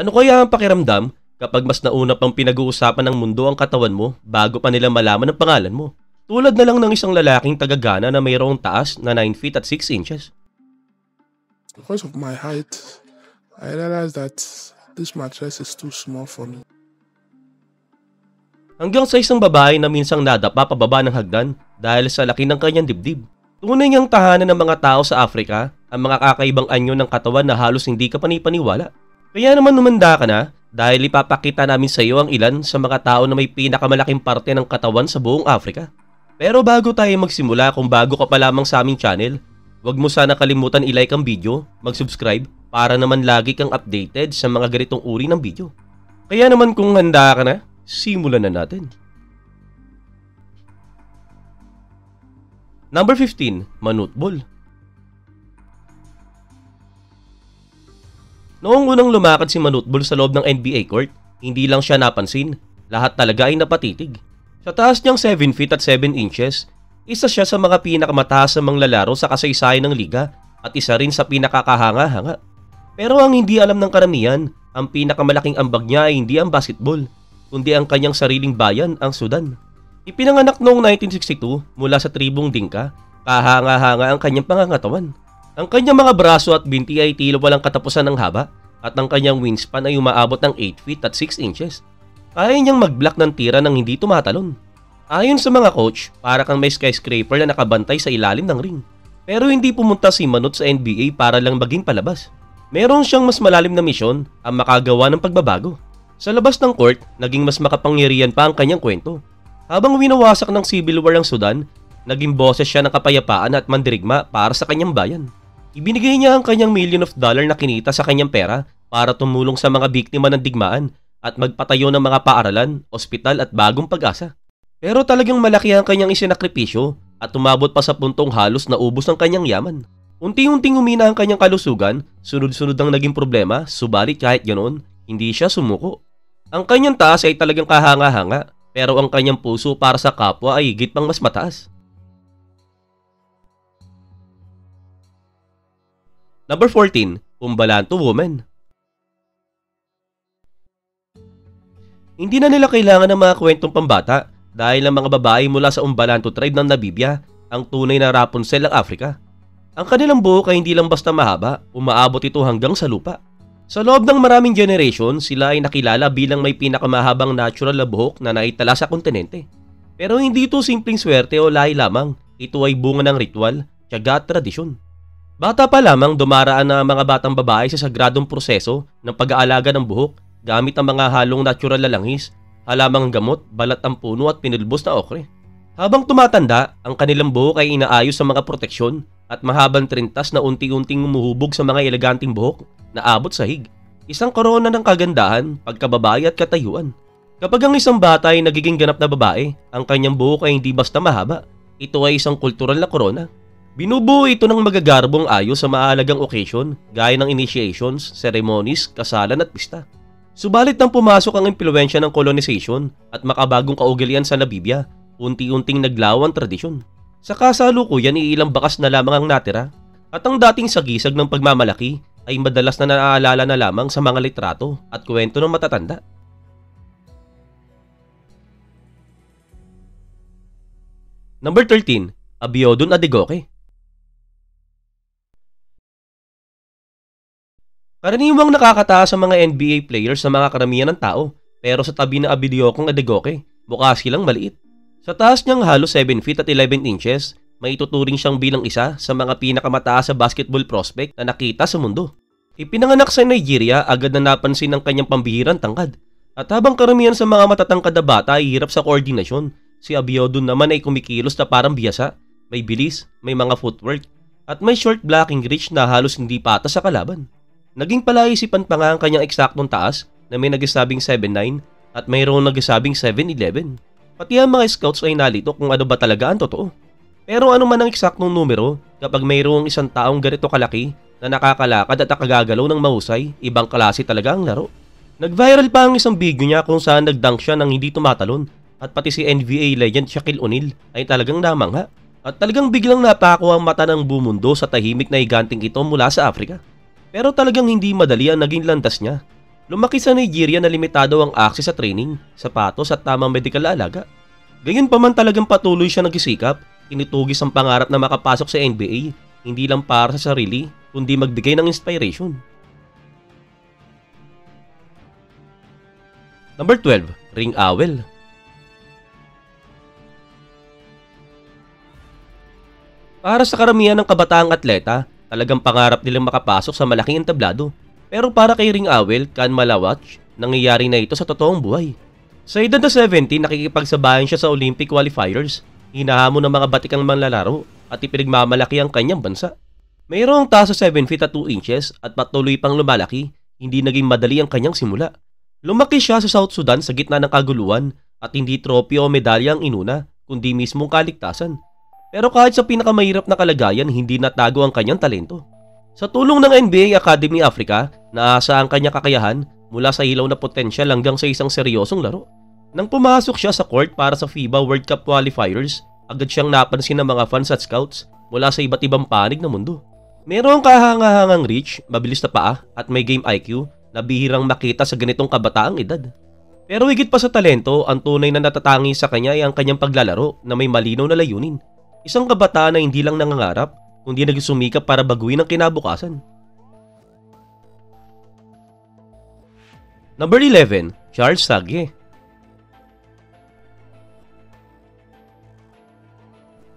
Ano kaya ang pakiramdam kapag mas nauna pang pinag-uusapan ng mundo ang katawan mo bago pa nila malaman ang pangalan mo? Tulad na lang ng isang lalaking taga-Ghana na mayroong taas na 9 feet at 6 inches. Because of my height, I realized that this mattress is too small for me. Hanggang sa isang babae na minsang nadapa pababa ng hagdan dahil sa laki ng kanyang dibdib. Tunay niyang tahanan ng mga tao sa Afrika ang mga kakaibang anyo ng katawan na halos hindi ka panipaniwala. Kaya naman umanda ka na dahil ipapakita namin sa iyo ang ilan sa mga tao na may pinakamalaking parte ng katawan sa buong Afrika. Pero bago tayo magsimula, kung bago ka pa lamang sa aming channel, huwag mo sana kalimutan i-like ang video, mag-subscribe para naman lagi kang updated sa mga ganitong uri ng video. Kaya naman kung handa ka na, simulan na natin. Number 15, Manute Bol. Noong unang lumakad si Manute Bol sa loob ng NBA court, hindi lang siya napansin, lahat talaga ay napatitig. Sa taas niyang 7 feet at 7 inches, isa siya sa mga pinakamataas na manglalaro sa kasaysayan ng liga at isa rin sa pinakakahanga-hanga. Pero ang hindi alam ng karamihan, ang pinakamalaking ambag niya ay hindi ang basketball, kundi ang kanyang sariling bayan, ang Sudan. Ipinanganak noong 1962 mula sa tribong Dinka, kahanga-hanga ang kanyang pangangatawan. Ang kanyang mga braso at binti ay tila walang katapusan ng haba at ang kanyang wingspan ay umaabot ng 8 feet at 6 inches. Kaya niyang mag-block ng tira nang hindi tumatalon. Ayon sa mga coach, para kang may skyscraper na nakabantay sa ilalim ng ring. Pero hindi pumunta si Manute sa NBA para lang maging palabas. Meron siyang mas malalim na misyon, ang makagawa ng pagbabago. Sa labas ng court, naging mas makapangyarihan pa ang kanyang kwento. Habang winawasak ng civil war ang Sudan, naging boses siya ng kapayapaan at mandirigma para sa kanyang bayan. Ibinigay niya ang kanyang $1 million na kinita sa kanyang pera para tumulong sa mga biktima ng digmaan at magpatayo ng mga paaralan, ospital at bagong pag-asa. Pero talagang malaki ang kanyang isinakripisyo at umabot pa sa puntong halos naubos ang kanyang yaman. Unti-unting umina ang kanyang kalusugan, sunod-sunod ang naging problema, subalit kahit ganoon, hindi siya sumuko. Ang kanyang taas ay talagang kahanga-hanga, pero ang kanyang puso para sa kapwa ay higit pang mas mataas. Number 14, Umbalanto Woman. Hindi na nila kailangan ng mga kwentong pambata dahil ang mga babae mula sa Umbalanto tribe ng Namibia ang tunay na Rapunzel ng Afrika. Ang kanilang buhok ay hindi lang basta mahaba, umaabot ito hanggang sa lupa. Sa loob ng maraming generation, sila ay nakilala bilang may pinakamahabang natural na buhok na naitala sa kontinente. Pero hindi ito simpleng swerte o lahi lamang, ito ay bunga ng ritual, tiyaga at tradisyon. Bata pa lamang dumaraan na mga batang babae sa sagradong proseso ng pag-aalaga ng buhok gamit ang mga halong natural na langis, halamang gamot, balat ng puno at pinulbos na okre. Habang tumatanda, ang kanilang buhok ay inaayos sa mga proteksyon at mahabang trintas na unti-unting umuhubog sa mga eleganteng buhok na abot sa hig. Isang korona ng kagandahan, pagkababae at katayuan. Kapag ang isang bata ay nagiging ganap na babae, ang kanyang buhok ay hindi basta mahaba. Ito ay isang kultural na korona. Binubuo ito ng magagarbong ayos sa maalagang occasion gaya ng initiations, ceremonies, kasalan at pista. Subalit nang pumasok ang impluwensya ng colonization at makabagong kaugalian sa Namibia, unti-unting naglaw ang tradisyon. Sa kasalukuyan, iilang bakas na lamang ang natira at ang dating sagisag ng pagmamalaki ay madalas na naaalala na lamang sa mga litrato at kwento ng matatanda. Number 13, Abiodun Adegoke. Karaniwang nakakataas sa mga NBA players sa mga karamihan ng tao, pero sa tabi ng Abiodun Adegoke, mukha silang maliit. Sa taas niyang halos 7 feet at 11 inches, may ituturing siyang bilang isa sa mga pinakamataas sa basketball prospect na nakita sa mundo. Ipinanganak sa Nigeria, agad na napansin ang kanyang pambihirang tangkad. At habang karamihan sa mga matatangkad na bata ay hirap sa koordinasyon, si Abiodun naman ay kumikilos na parang biyasa, may bilis, may mga footwork, at may short blocking reach na halos hindi patas sa kalaban. Naging palaisipan pa nga ang kanyang eksaktong taas na may nagsasabing 7'9" at mayroong nagsasabing 7'11". Pati ang mga scouts ay nalito kung ano ba talaga ang totoo. Pero ano man ang eksaktong numero, kapag mayroong isang taong ganito kalaki na nakakalakad at nakagagalaw ng mahusay, ibang klase talaga ang laro. Nag-viral pa ang isang video niya kung saan nag-dunk siya nang hindi tumatalon at pati si NBA legend Shaquille O'Neal ay talagang namangha. At talagang biglang napako ang mata ng buong mundo sa tahimik na higanting ito mula sa Afrika. Pero talagang hindi madali ang naging landas niya. Lumaki sa Nigeria na limitado ang access sa training, sapatos at tamang medikal na alaga. Gayunpaman talagang patuloy siya nagsisikap, tinutugis ang pangarap na makapasok sa NBA, hindi lang para sa sarili, kundi magbigay ng inspiration. Number 12, Ring Awel. Para sa karamihan ng kabataang atleta, talagang pangarap nilang makapasok sa malaking entablado. Pero para kay Ring Awel, Khan Malawach, nangyayari na ito sa totoong buhay. Sa edad na 17, nakikipagsabayan siya sa Olympic qualifiers, hinahamon ng mga batikang manlalaro at ipinagmamalaki ang kanyang bansa. Mayroong taas sa 7 feet at 2 inches at patuloy pang lumalaki, hindi naging madali ang kanyang simula. Lumaki siya sa South Sudan sa gitna ng kaguluhan at hindi trophy o medalya ang inuna, kundi mismong kaligtasan. Pero kahit sa pinakamahirap na kalagayan, hindi natago ang kanyang talento. Sa tulong ng NBA Academy Africa, naasa ang kanyang kakayahan mula sa ilaw na potensyal hanggang sa isang seryosong laro. Nang pumasok siya sa court para sa FIBA World Cup qualifiers, agad siyang napansin ng mga fans at scouts mula sa iba't ibang panig ng mundo. Mayroong kahangahangang reach, mabilis na paa at may game IQ na bihirang makita sa ganitong kabataang edad. Pero higit pa sa talento, ang tunay na natatangi sa kanya ay ang kanyang paglalaro na may malinaw na layunin. Isang kabataan na hindi lang nangangarap, kundi nagsumikap para baguhin ang kinabukasan. Number 11, Charles Sague.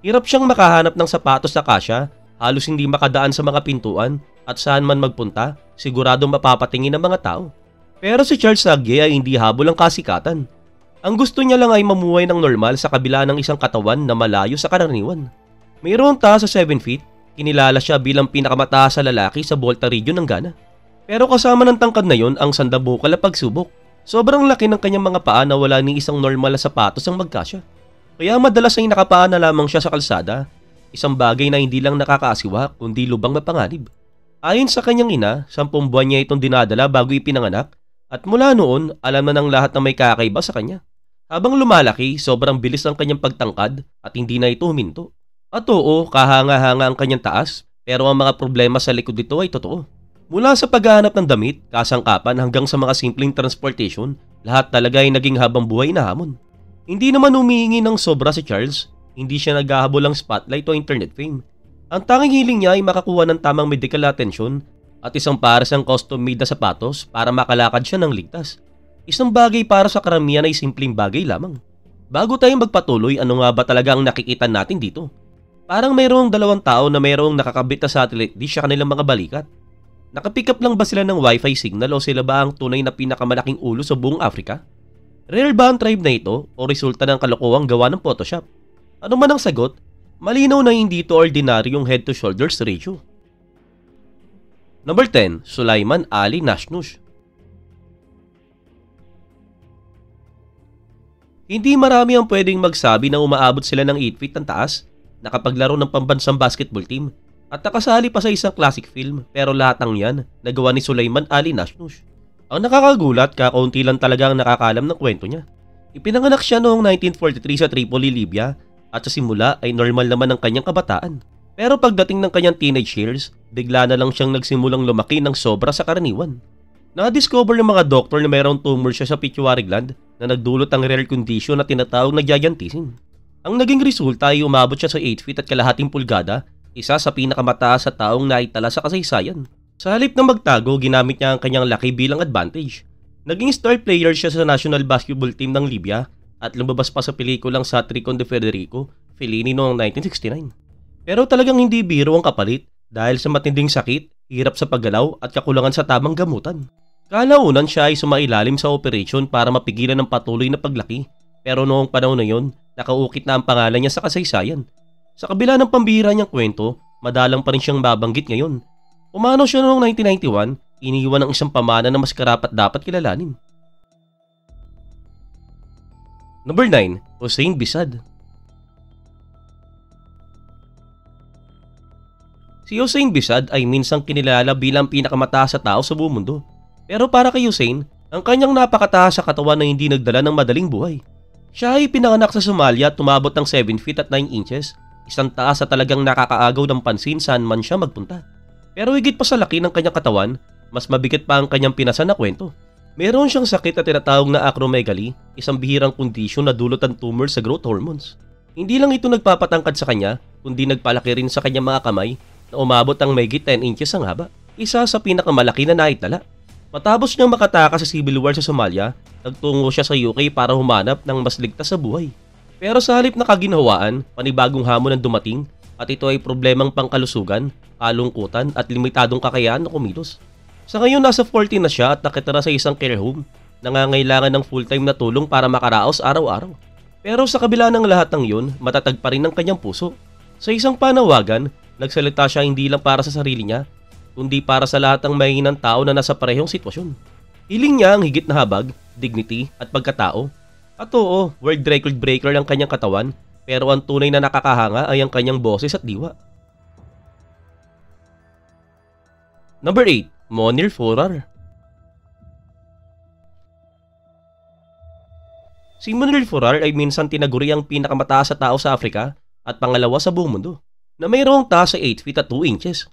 Hirap siyang makahanap ng sapatos na kasya, halos hindi makadaan sa mga pintuan at saan man magpunta, siguradong mapapatingin ng mga tao. Pero si Charles Sague ay hindi habol ang kasikatan. Ang gusto niya lang ay mamuhay ng normal sa kabila ng isang katawan na malayo sa karaniwan. Mayroong taas sa 7 feet, kinilala siya bilang pinakamataas sa lalaki sa Volta region ng Ghana. Pero kasama ng tangkad na yon ang sandabukal na pagsubok. Sobrang laki ng kanyang mga paa na wala ni isang normal na sapatos ang magkasya. Kaya madalas ay nakapaa na lamang siya sa kalsada, isang bagay na hindi lang nakakaasiwa kundi lubang mapanganib. Ayon sa kanyang ina, 10 buwan niya itong dinadala bago ipinanganak at mula noon alam na ng lahat na may kakaiba sa kanya. Habang lumalaki, sobrang bilis ang kanyang pagtangkad at hindi na ito huminto. At oo, kahanga-hanga ang kanyang taas, pero ang mga problema sa likod nito ay totoo. Mula sa paghahanap ng damit, kasangkapan hanggang sa mga simpleng transportation, lahat talaga ay naging habang buhay na hamon. Hindi naman humihingi ng sobra si Charles, hindi siya naghahabol ng spotlight o internet fame. Ang tanging hiling niya ay makakuha ng tamang medical attention at isang pares ng custom-made na sapatos para makalakad siya ng ligtas. Isang bagay para sa karamihan ay simpleng bagay lamang. Bago tayong magpatuloy, ano nga ba talaga ang nakikita natin dito? Parang mayroong 2 tao na mayroong nakakabit na satellite dish sa kanilang mga balikat. Nakapick up lang ba sila ng wifi signal o sila ba ang tunay na pinakamalaking ulo sa buong Africa? Real ba ang tribe na ito o resulta ng kalokohang gawa ng Photoshop? Ano man ang sagot, malinaw na hindi ito ordinaryong head to shoulders ratio. Number 10, Sulaiman Ali Nashnush. Hindi marami ang pwedeng magsabi na umaabot sila ng 8 feet ang taas, nakapaglaro ng pambansang basketball team, at nakasali pa sa isang classic film, pero lahat ng yan nagawa ni Sulaiman Ali Nashnush. Ang nakakagulat, kakaunti lang talaga ang nakakalam ng kwento niya. Ipinanganak siya noong 1943 sa Tripoli, Libya, at sa simula ay normal naman ang kanyang kabataan. Pero pagdating ng kanyang teenage years, bigla na lang siyang nagsimulang lumaki ng sobra sa karaniwan. Na-discover ng mga doktor na mayroong tumor siya sa pituitary gland na nagdulot ng rare condition na tinatawag na gigantism. Ang naging resulta ay umabot siya sa 8 feet at kalahating pulgada, isa sa pinakamataas sa taong naitala sa kasaysayan. Sa halip na magtago, ginamit niya ang kanyang laki bilang advantage. Naging star player siya sa national basketball team ng Libya at lumabas pa sa pelikulang Satricon de Federico, Fellini noong 1969. Pero talagang hindi biro ang kapalit dahil sa matinding sakit, hirap sa paggalaw at kakulangan sa tamang gamutan. Kalaunan siya ay sumailalim sa operasyon para mapigilan ang patuloy na paglaki, pero noong panahon na yon, nakaukit na ang pangalan niya sa kasaysayan. Sa kabila ng pambihira niyang kwento, madalang pa rin siyang babanggit ngayon. Umano siya noong 1991, iniwan ng isang pamana na mas karapat-dapat kilalanin. Number 9, Hussein Bissad. Si Hussein Bissad ay minsang kinilala bilang pinakamataas sa tao sa buong mundo. Pero para kay Hussein, ang kanyang napakataas sa katawan na hindi nagdala ng madaling buhay. Siya ay pinanganak sa Somalia at tumabot ng 7 feet at 9 inches, isang taas na talagang nakakaagaw ng pansin saan man siya magpunta. Pero higit pa sa laki ng kanyang katawan, mas mabigat pa ang kanyang pinasan na kwento. Meron siyang sakit na tinatawag na acromegaly, isang bihirang kondisyon na dulot ng tumor sa growth hormones. Hindi lang ito nagpapatangkad sa kanya, kundi nagpalaki rin sa kanyang mga kamay na umabot ang mahigit 10 inches ang haba, isa sa pinakamalaki na naitala. Matapos niyang makatakas sa civil war sa Somalia, nagtungo siya sa UK para humanap ng mas ligtas sa buhay. Pero sa halip na kaginhawaan, panibagong hamon ang dumating at ito ay problemang pangkalusugan, kalungkutan at limitadong kakayahan na kumilos. Sa ngayon nasa 40 na siya at nakitira sa isang care home, nangangailangan ng full-time na tulong para makaraos araw-araw. Pero sa kabila ng lahat ng yun, matatag pa rin ang kanyang puso. Sa isang panawagan, nagsalita siya hindi lang para sa sarili niya, kundi para sa lahat ng mahinang tao na nasa parehong sitwasyon. Hiling niya ang higit na habag, dignity at pagkatao. At oo, world record breaker ang kanyang katawan, pero ang tunay na nakakahanga ay ang kanyang boses at diwa. Number 8. Monir Forar. Si Monir Forar ay minsan tinaguri ang pinakamataas na tao sa Afrika at pangalawa sa buong mundo, na mayroong taas sa 8 feet at 2 inches.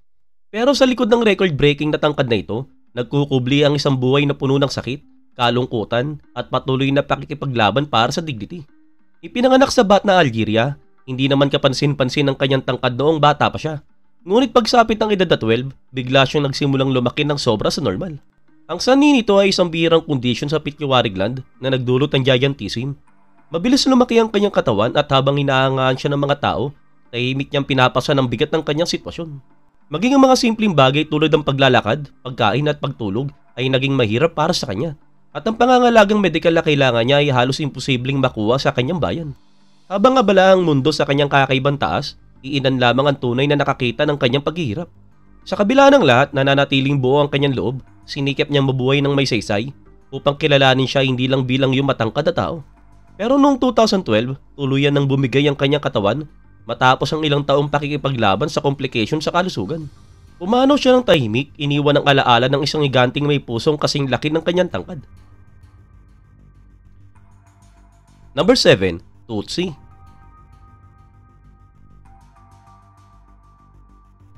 Pero sa likod ng record-breaking na tangkad na ito, nagkukubli ang isang buhay na puno ng sakit, kalungkutan at patuloy na pakikipaglaban para sa dignity. Ipinanganak sa Batna, Algeria, hindi naman kapansin-pansin ang kanyang tangkad noong bata pa siya. Ngunit pagsapit ng edad na 12, bigla siyang nagsimulang lumaki ng sobra sa normal. Ang sanhi nito ay isang bihirang kondisyon sa pituitary gland na nagdulot ng gigantism. Mabilis lumaki ang kanyang katawan at habang hinahangaan siya ng mga tao, tahimik niyang pinapasa ng bigat ng kanyang sitwasyon. Maging ang mga simpleng bagay tulad ng paglalakad, pagkain at pagtulog ay naging mahirap para sa kanya. At ang pangangalagang medikal na kailangan niya ay halos imposibleng makuha sa kanyang bayan. Habang abala ang mundo sa kanyang kakaibang taas, iilan lamang ang tunay na nakakita ng kanyang paghihirap. Sa kabila ng lahat, nananatiling buo ang kanyang loob, sinikap niyang mabuhay ng may saysay upang kilalanin siya hindi lang bilang yung matangkad na tao. Pero noong 2012, tuluyan nang bumigay ang kanyang katawan matapos ang ilang taong pakikipaglaban sa complication sa kalusugan. Pumanaw siya ng tahimik, iniwan ang alaala ng isang higanting may pusong kasing laki ng kanyang tangkad. Number 7. Tutsi.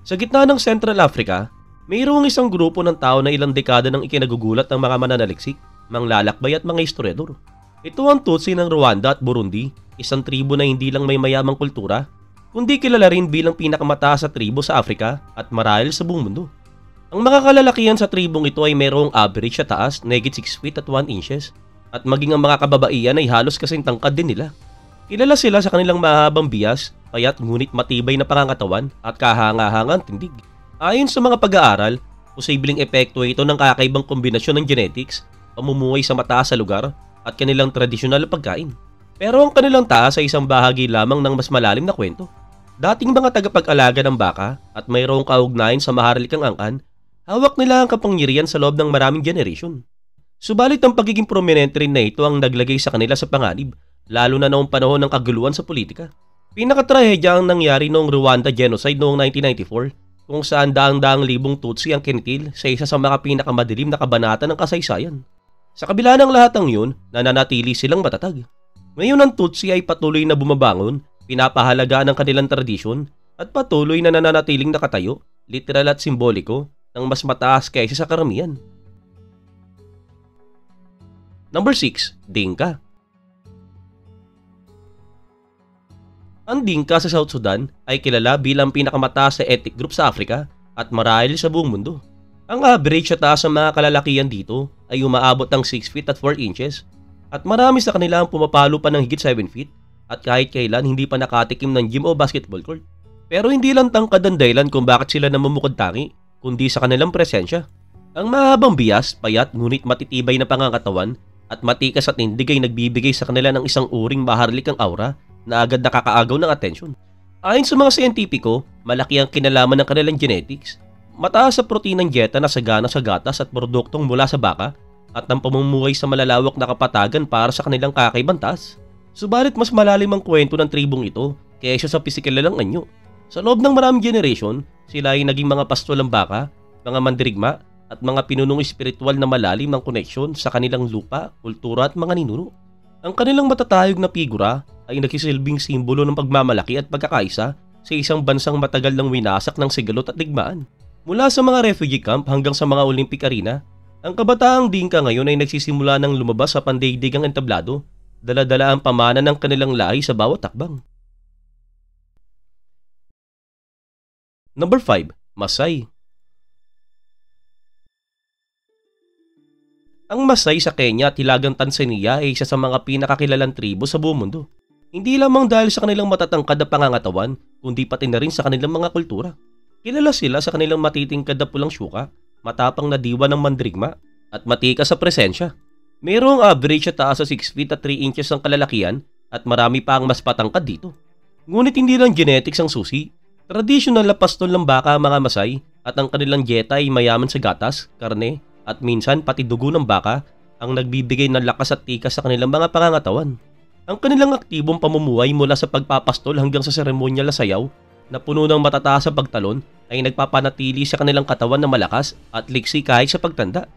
Sa gitna ng Central Africa, mayroong isang grupo ng tao na ilang dekada nang ikinagugulat ng mga mananaliksik, manglalakbay at mga historiador. Ito ang Tutsi ng Rwanda at Burundi, isang tribo na hindi lang may mayamang kultura, kundi kilala rin bilang pinakamataas sa tribo sa Africa at marahil sa buong mundo. Ang mga kalalakihan sa tribong ito ay mayroong average sa taas, negit 6 feet at 1 inches, at maging ang mga kababaihan ay halos kasing tangkad din nila. Kilala sila sa kanilang mahabang bias, payat ngunit matibay na pangangatawan at kahanga-hangang tindig. Ayon sa mga pag-aaral, posibleng epekto ito ng kakaibang kombinasyon ng genetics, pamumuhay sa mataas sa lugar, at kanilang tradisyonal na pagkain. Pero ang kanilang taas ay isang bahagi lamang ng mas malalim na kwento. Dating mga tagapag-alaga ng baka at mayroong kaugnayan sa maharlikang angkan, hawak nila ang kapangyarihan sa loob ng maraming generation. Subalit ang pagiging prominente rin na ito ang naglagay sa kanila sa panganib, lalo na noong panahon ng kaguluhan sa politika. Pinakatrahedya ang nangyari noong Rwanda Genocide noong 1994, kung saan daang-daang libong Tutsi ang kinitil sa isa sa mga pinakamadilim na kabanata ng kasaysayan. Sa kabila ng lahat ng yun, nananatili silang matatag. Ngayon ang Tutsi ay patuloy na bumabangon, pinapahalagaan ang kanilang tradisyon, at patuloy na nananatiling nakatayo, literal at simboliko, ng mas mataas kaysa sa karamihan. Number 6. Dinka. Ang Dinka sa South Sudan ay kilala bilang pinakamataas na ethnic group sa Africa at marahil sa buong mundo. Ang average sa taas ng mga kalalakihan dito ay umaabot ng 6 feet at 4 inches at marami sa kanila ang pumapalo pa ng higit 7 feet at kahit kailan hindi pa nakatikim ng gym o basketball court. Pero hindi lang tangkad ang dahilan kung bakit sila namumukod tangi, kundi sa kanilang presensya. Ang mahabang bias, payat ngunit matitibay na pangangatawan at matikas at tindig ay nagbibigay sa kanila ng isang uring maharlikang aura na agad nakakaagaw ng atensyon. Ayon sa mga siyentipiko, malaki ang kinalaman ng kanilang genetics. Mataas sa proteinang dieta na sagana sa gatas at produktong mula sa baka at ang pamumuhay sa malalawak na kapatagan para sa kanilang kakaibang taas. Subalit mas malalim ang kwento ng tribong ito kaysa sa pisikal lang anyo. Sa loob ng maraming generation, sila ay naging mga pastol ng baka, mga mandirigma at mga pinunong espiritual na malalim ng koneksyon sa kanilang lupa, kultura at mga ninuno. Ang kanilang matatayog na figura ay nagsisilbing simbolo ng pagmamalaki at pagkakaisa sa isang bansang matagal nang winasak ng sigalot at digmaan. Mula sa mga refugee camp hanggang sa mga Olympic arena, Ang kabataang Dinka ngayon ay nagsisimula ng lumabas sa pandaigdigang entablado, dala-dala ang pamana ng kanilang lahi sa bawat takbang. Number 5. Masai. Ang Masai sa Kenya at Hilagang Tanzania ay isa sa mga pinakakilalang tribo sa buong mundo. Hindi lamang dahil sa kanilang matatangkad na pangangatawan, kundi pati na rin sa kanilang mga kultura. Kilala sila sa kanilang matitingkad na pulang syuka, matapang na diwa ng mandirigma, at matikas sa presensya. Mayroong average sa taas sa 6 feet at 3 inches ang kalalakian at marami pa ang mas patangkad dito. Ngunit hindi lang genetics ang susi. Traditional na pastol ng baka ang mga Masai at ang kanilang dieta ay mayaman sa gatas, karne, at minsan pati dugo ng baka ang nagbibigay ng lakas at tikas sa kanilang mga pangangatawan. Ang kanilang aktibong pamumuhay mula sa pagpapastol hanggang sa seremonyal na sayaw na puno ng matataas sa pagtalon ay nagpapanatili sa kanilang katawan na malakas at liksi kahit sa pagtanda.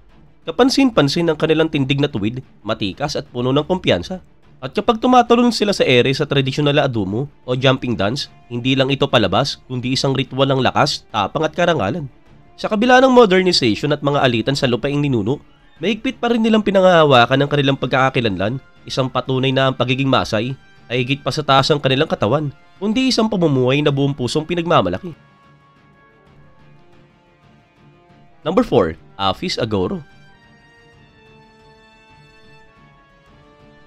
Kapansin-pansin ang kanilang tindig na tuwid, matikas at puno ng kumpiyansa. At kapag tumatalon sila sa ere sa tradisyonal na adumo o jumping dance, hindi lang ito palabas kundi isang ritual ng lakas, tapang at karangalan. Sa kabila ng modernization at mga alitan sa lupaing ninuno, mahigpit pa rin nilang pinangahawakan ng kanilang pagkakakilanlan, isang patunay na ang pagiging Masai ay higit pa sa taas ng kanilang katawan, kundi isang pamumuhay na buong pusong pinagmamalaki. Number 4. Afis Agoro.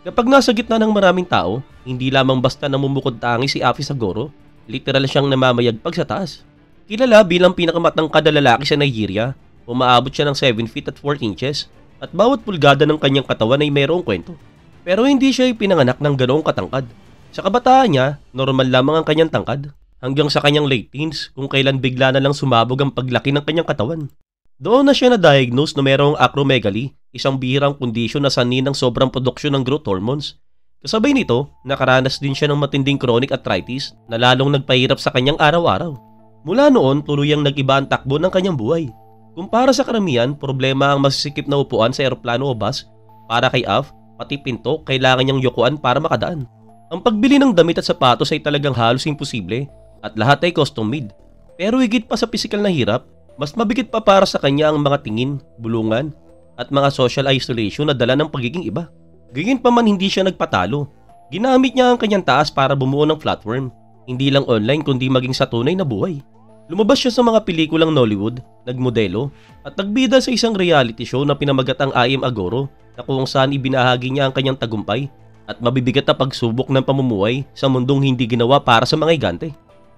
Kapag nasa gitna ng maraming tao, hindi lamang basta namumukod tangi si Afis Agoro, literal siyang namamayagpag sa taas. Kilala bilang pinakamatangkad na lalaki sa Nigeria, umaabot siya ng 7 feet at 4 inches at bawat pulgada ng kanyang katawan ay mayroong kwento. Pero hindi siya pinanganak ng ganoong katangkad. Sa kabataan niya, normal lamang ang kanyang tangkad hanggang sa kanyang late teens kung kailan bigla na lang sumabog ang paglaki ng kanyang katawan. Doon na siya na-diagnose na mayroong acromegaly, isang bihirang kondisyon na sanhi ng sobrang produksyon ng growth hormones. Kasabay nito, nakaranas din siya ng matinding chronic arthritis na lalong nagpahirap sa kanyang araw-araw. Mula noon, tuluyang nag-iba ang takbo ng kanyang buhay. Kumpara sa karamihan, problema ang masisikip na upuan sa eroplano o bus. Para kay Af, pati pinto, kailangan niyang yukuan para makadaan. Ang pagbili ng damit at sapatos ay talagang halos imposible at lahat ay custom made. Pero higit pa sa pisikal na hirap, mas mabigat pa para sa kanya ang mga tingin, bulungan, at mga social isolation na dala ng pagiging iba. Gayun pa man hindi siya nagpatalo. Ginamit niya ang kanyang taas para bumuo ng platform, hindi lang online kundi maging sa tunay na buhay. Lumabas siya sa mga pelikulang Nollywood, nagmodelo, at nagbida sa isang reality show na pinamagatang I Am Agoro na kung saan ibinahagi niya ang kanyang tagumpay at mabibigat na pagsubok ng pamumuhay sa mundong hindi ginawa para sa mga higante.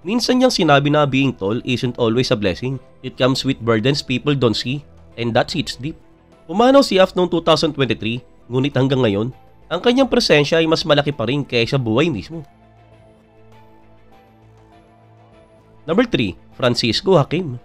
Minsan niyang sinabi na being tall isn't always a blessing. It comes with burdens people don't see, and that hits deep. Pumanaw si Af noong 2023, ngunit hanggang ngayon, ang kanyang presensya ay mas malaki pa rin kaysa buhay mismo. Number 3. Francisco Hakim.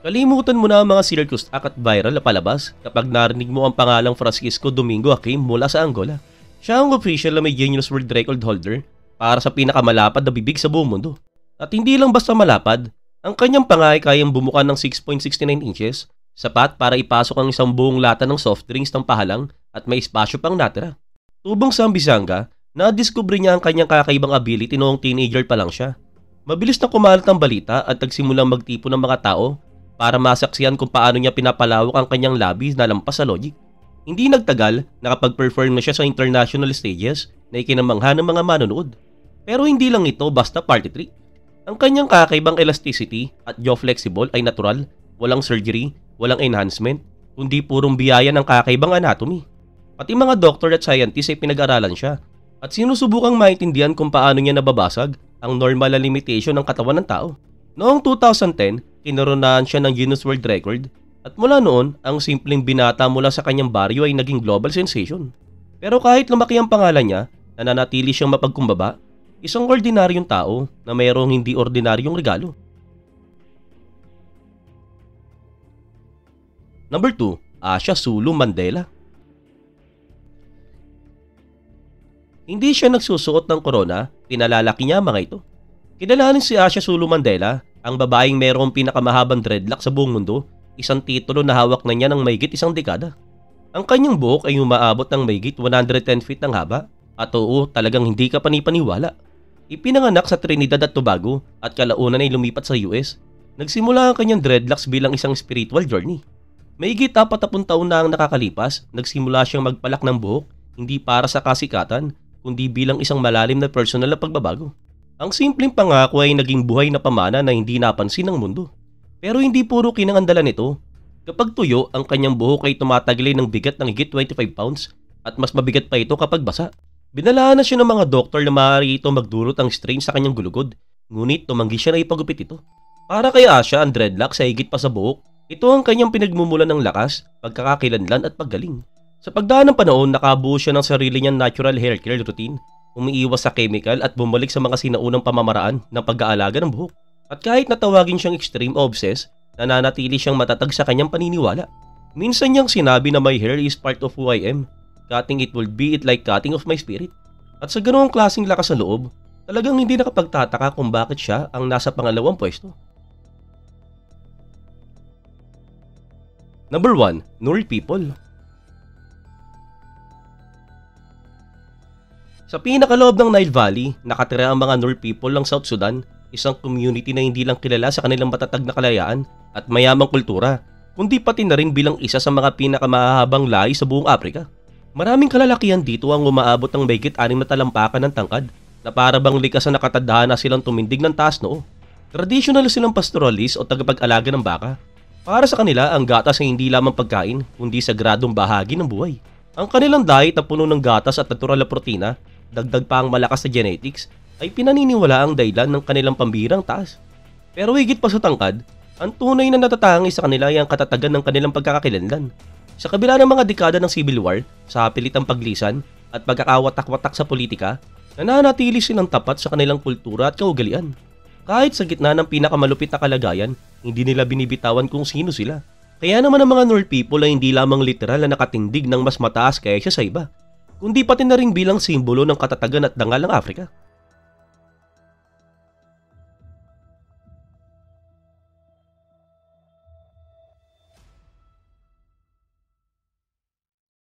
Kalimutan mo na ang mga circus act at viral na palabas kapag narinig mo ang pangalang Francisco Domingo Hakim mula sa Angola. Siya ang official na may Guinness World Record holder para sa pinakamalapad na bibig sa buong mundo. At hindi lang basta malapad, ang kanyang panga ay kayang bumuka ng 6.69 inches, sapat para ipasok ang isang buong lata ng soft drinks ng pahalang at may espasyo pang natira. Tubong sa Ambisanga, nadiskubre niya ang kanyang kakaibang ability noong teenager pa lang siya. Mabilis na kumalat ang balita at nagsimulang magtipo ng mga tao para masaksihan kung paano niya pinapalawak ang kanyang labi na lampas sa logic. Hindi nagtagal, nakapag-perform na siya sa international stages na ikinamangha ng mga manonood. Pero hindi lang ito basta party trick. Ang kanyang kakaibang elasticity at jaw flexible ay natural, walang surgery, walang enhancement, kundi purong biyaya ng kakaibang anatomy. Pati mga doctor at scientist ay pinag-aralan siya at sinusubukang maintindihan kung paano niya nababasag ang normal na limitation ng katawan ng tao. Noong 2010, kinoronahan siya ng Guinness World Record at mula noon, ang simpleng binata mula sa kanyang baryo ay naging global sensation. Pero kahit lumaki ang pangalan niya, nananatili siyang mapagkumbaba, isang ordinaryong tao na mayroong hindi ordinaryong regalo. Number 2. Asia Sulu Mandela. Hindi siya nagsusuot ng corona, pinalalaki niya mga ito. Kilalanin si Asia Sulu Mandela, ang babaeng mayroong pinakamahabang dreadlock sa buong mundo, isang titulo na hawak na niya ng mahigit isang dekada. Ang kanyang buhok ay umaabot ng mahigit 110 feet ng haba at oo, talagang hindi ka panipaniwala. Ipinanganak sa Trinidad at Tobago at kalaunan ay lumipat sa US. Nagsimula ang kanyang dreadlocks bilang isang spiritual journey. Mahigit 40 taon na ang nakakalipas, nagsimula siyang magpalak ng buhok, hindi para sa kasikatan, kundi bilang isang malalim na personal na pagbabago. Ang simpleng pangako ay naging buhay na pamana na hindi napansin ng mundo. Pero hindi puro kinangandalan nito. Kapag tuyo, ang kanyang buhok ay tumataglay ng bigat ng higit 25 pounds at mas mabigat pa ito kapag basa. Binalaan na siya ng mga doktor na maaari ito magdulot ng strain sa kanyang gulugod, ngunit tumanggi siya na ipagupit ito. Para kay Asha, ang dreadlocks ay higit pa sa buhok. Ito ang kanyang pinagmumulan ng lakas, pagkakakilanlan at paggaling. Sa pagdaan ng panahon, nakabuo siya ng sarili niyang natural hair care routine, umiiwas sa chemical at bumalik sa mga sinaunang pamamaraan ng pag-aalaga ng buhok. At kahit natawagin siyang extreme obsessed, nananatili siyang matatag sa kanyang paniniwala. Minsan niyang sinabi na my hair is part of who I am. Cutting it will be it like cutting of my spirit. At sa ganoong klaseng lakas sa loob, talagang hindi nakapagtataka kung bakit siya ang nasa pangalawang pwesto. Number 1. Nur People. Sa pinakaloob ng Nile Valley, nakatira ang mga Nur People ng South Sudan, isang community na hindi lang kilala sa kanilang matatag na kalayaan at mayamang kultura, kundi pati na rin bilang isa sa mga pinakamahahabang lahi sa buong Afrika. Maraming kalalakihan dito ang umaabot ng mahigit 6 na talampakan ng tangkad na para bang likas na nakatadhana silang tumindig ng taas noo. Traditional silang pastoralist o tagapag-alaga ng baka. Para sa kanila, ang gatas ay hindi lamang pagkain, kundi sagradong bahagi ng buhay. Ang kanilang diet na puno ng gatas at natural na protina, dagdag pa ang malakas na genetics, ay pinaniniwala ang dahilan ng kanilang pambirang taas. Pero higit pa sa tangkad, ang tunay na natatangi sa kanila ay ang katatagan ng kanilang pagkakakilanlan. Sa kabila ng mga dekada ng Civil War, sa pilitang paglisan, at pagkakawatak-watak sa politika, nananatili silang tapat sa kanilang kultura at kaugalian. Kahit sa gitna ng pinakamalupit na kalagayan, hindi nila binibitawan kung sino sila. Kaya naman ang mga Nur People ay hindi lamang literal na nakatindig ng mas mataas kaysa sa iba, kundi pati na rin bilang simbolo ng katatagan at dangal ng Afrika.